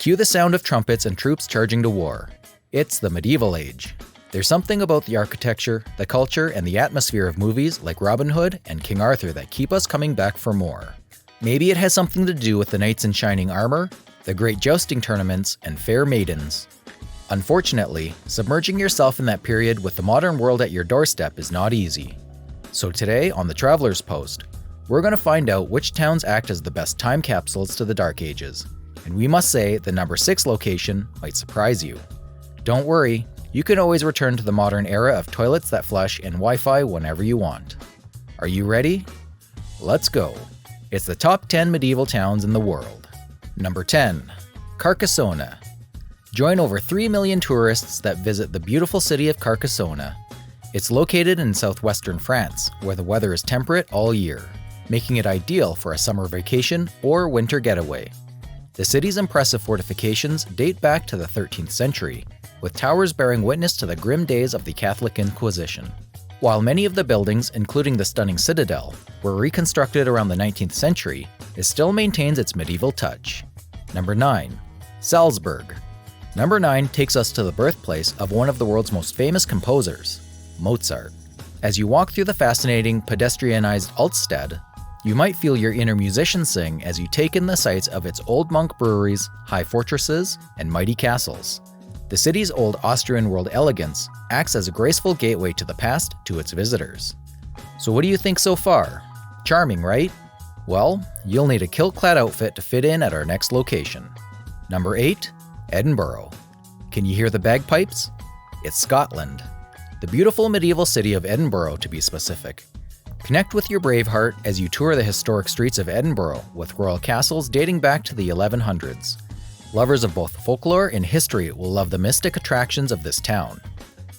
Cue the sound of trumpets and troops charging to war. It's the medieval age. There's something about the architecture, the culture, and the atmosphere of movies like Robin Hood and King Arthur that keep us coming back for more. Maybe it has something to do with the knights in shining armor, the great jousting tournaments, and fair maidens. Unfortunately, submerging yourself in that period with the modern world at your doorstep is not easy. So today, on the Traveler's Post, we're going to find out which towns act as the best time capsules to the Dark Ages. And we must say the number 6 location might surprise you. Don't worry, you can always return to the modern era of toilets that flush and Wi-Fi whenever you want. Are you ready? Let's go. It's the top 10 medieval towns in the world. Number 10. Carcassonne. Join over 3 million tourists that visit the beautiful city of Carcassonne. It's located in southwestern France, where the weather is temperate all year, making it ideal for a summer vacation or winter getaway. The city's impressive fortifications date back to the 13th century, with towers bearing witness to the grim days of the Catholic Inquisition. While many of the buildings, including the stunning citadel, were reconstructed around the 19th century, it still maintains its medieval touch. Number 9. Salzburg. Number 9 takes us to the birthplace of one of the world's most famous composers, Mozart. As you walk through the fascinating, pedestrianized Altstadt, you might feel your inner musician sing as you take in the sights of its old monk breweries, high fortresses, and mighty castles. The city's old Austrian world elegance acts as a graceful gateway to the past to its visitors. So what do you think so far? Charming, right? Well, you'll need a kilt-clad outfit to fit in at our next location. Number 8. Edinburgh. Can you hear the bagpipes? It's Scotland. The beautiful medieval city of Edinburgh, to be specific. Connect with your brave heart as you tour the historic streets of Edinburgh with royal castles dating back to the 1100s. Lovers of both folklore and history will love the mystic attractions of this town.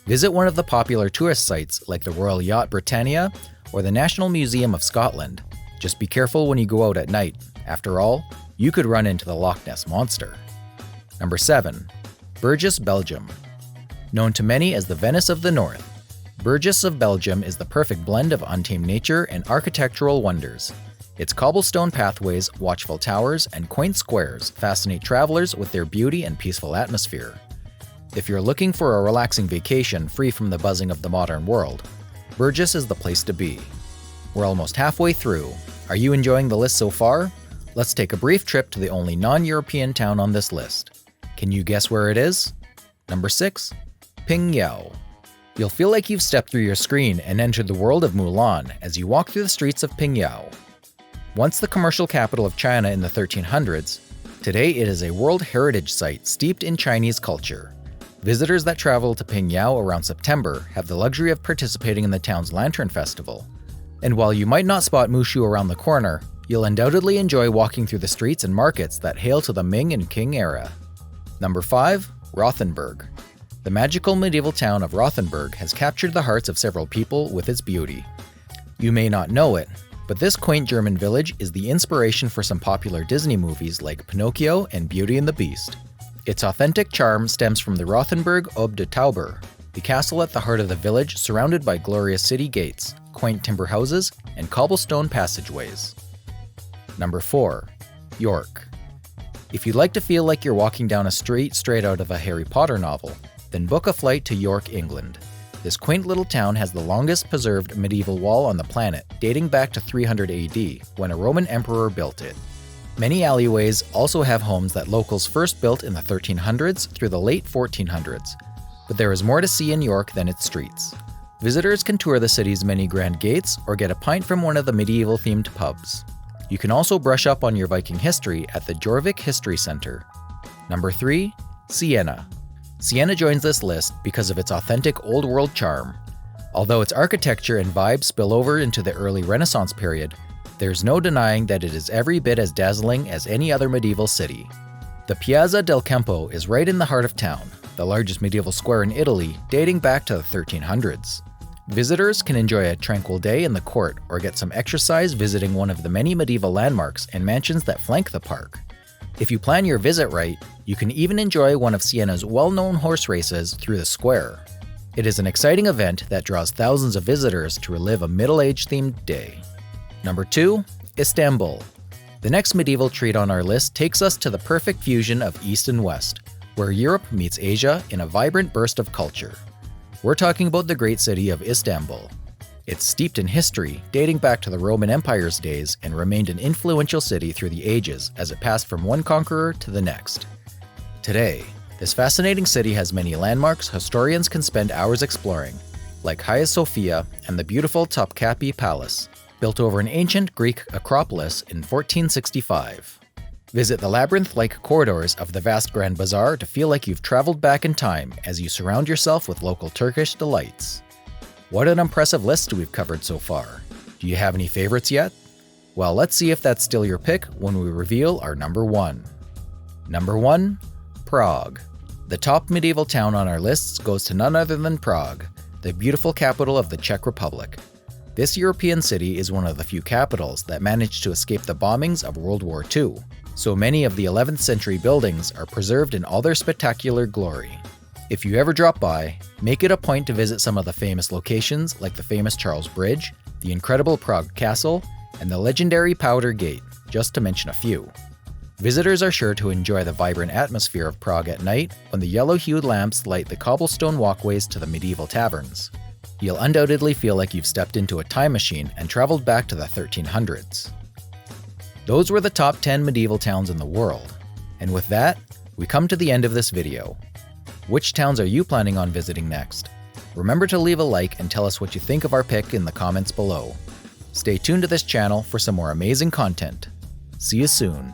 Visit one of the popular tourist sites like the Royal Yacht Britannia or the National Museum of Scotland. Just be careful when you go out at night. After all, you could run into the Loch Ness Monster. Number 7. Bruges Belgium. Known to many as the Venice of the North, Bruges of Belgium is the perfect blend of untamed nature and architectural wonders. Its cobblestone pathways, watchful towers, and quaint squares fascinate travelers with their beauty and peaceful atmosphere. If you're looking for a relaxing vacation free from the buzzing of the modern world, Bruges is the place to be. We're almost halfway through. Are you enjoying the list so far? Let's take a brief trip to the only non-European town on this list. Can you guess where it is? Number 6. Pingyao. You'll feel like you've stepped through your screen and entered the world of Mulan as you walk through the streets of Pingyao. Once the commercial capital of China in the 1300s, today it is a World Heritage Site steeped in Chinese culture. Visitors that travel to Pingyao around September have the luxury of participating in the town's Lantern Festival. And while you might not spot Mushu around the corner, you'll undoubtedly enjoy walking through the streets and markets that hail to the Ming and Qing era. Number 5. Rothenberg. The magical medieval town of Rothenberg has captured the hearts of several people with its beauty. You may not know it, but this quaint German village is the inspiration for some popular Disney movies like Pinocchio and Beauty and the Beast. Its authentic charm stems from the Rothenberg Ob der Tauber, the castle at the heart of the village surrounded by glorious city gates, quaint timber houses, and cobblestone passageways. Number 4. York. If you'd like to feel like you're walking down a street straight out of a Harry Potter novel, then book a flight to York, England. This quaint little town has the longest preserved medieval wall on the planet, dating back to 300 AD, when a Roman emperor built it. Many alleyways also have homes that locals first built in the 1300s through the late 1400s. But there is more to see in York than its streets. Visitors can tour the city's many grand gates or get a pint from one of the medieval-themed pubs. You can also brush up on your Viking history at the Jorvik History Center. Number 3. Siena. Siena joins this list because of its authentic Old World charm. Although its architecture and vibe spill over into the early Renaissance period, there's no denying that it is every bit as dazzling as any other medieval city. The Piazza del Campo is right in the heart of town, the largest medieval square in Italy dating back to the 1300s. Visitors can enjoy a tranquil day in the court or get some exercise visiting one of the many medieval landmarks and mansions that flank the park. If you plan your visit right, you can even enjoy one of Siena's well-known horse races through the square. It is an exciting event that draws thousands of visitors to relive a middle-age themed day. Number 2. Istanbul. The next medieval treat on our list takes us to the perfect fusion of East and West, where Europe meets Asia in a vibrant burst of culture. We're talking about the great city of Istanbul. It's steeped in history, dating back to the Roman Empire's days, and remained an influential city through the ages as it passed from one conqueror to the next. Today, this fascinating city has many landmarks historians can spend hours exploring, like Hagia Sophia and the beautiful Topkapi Palace, built over an ancient Greek acropolis in 1465. Visit the labyrinth-like corridors of the vast Grand Bazaar to feel like you've traveled back in time as you surround yourself with local Turkish delights. What an impressive list we've covered so far. Do you have any favorites yet? Well, let's see if that's still your pick when we reveal our number 1. Number 1. Prague. The top medieval town on our lists goes to none other than Prague, the beautiful capital of the Czech Republic. This European city is one of the few capitals that managed to escape the bombings of World War II, so many of the 11th century buildings are preserved in all their spectacular glory. If you ever drop by, make it a point to visit some of the famous locations like the famous Charles Bridge, the incredible Prague Castle, and the legendary Powder Gate, just to mention a few. Visitors are sure to enjoy the vibrant atmosphere of Prague at night when the yellow-hued lamps light the cobblestone walkways to the medieval taverns. You'll undoubtedly feel like you've stepped into a time machine and traveled back to the 1300s. Those were the top 10 medieval towns in the world. And with that, we come to the end of this video. Which towns are you planning on visiting next? Remember to leave a like and tell us what you think of our pick in the comments below. Stay tuned to this channel for some more amazing content. See you soon.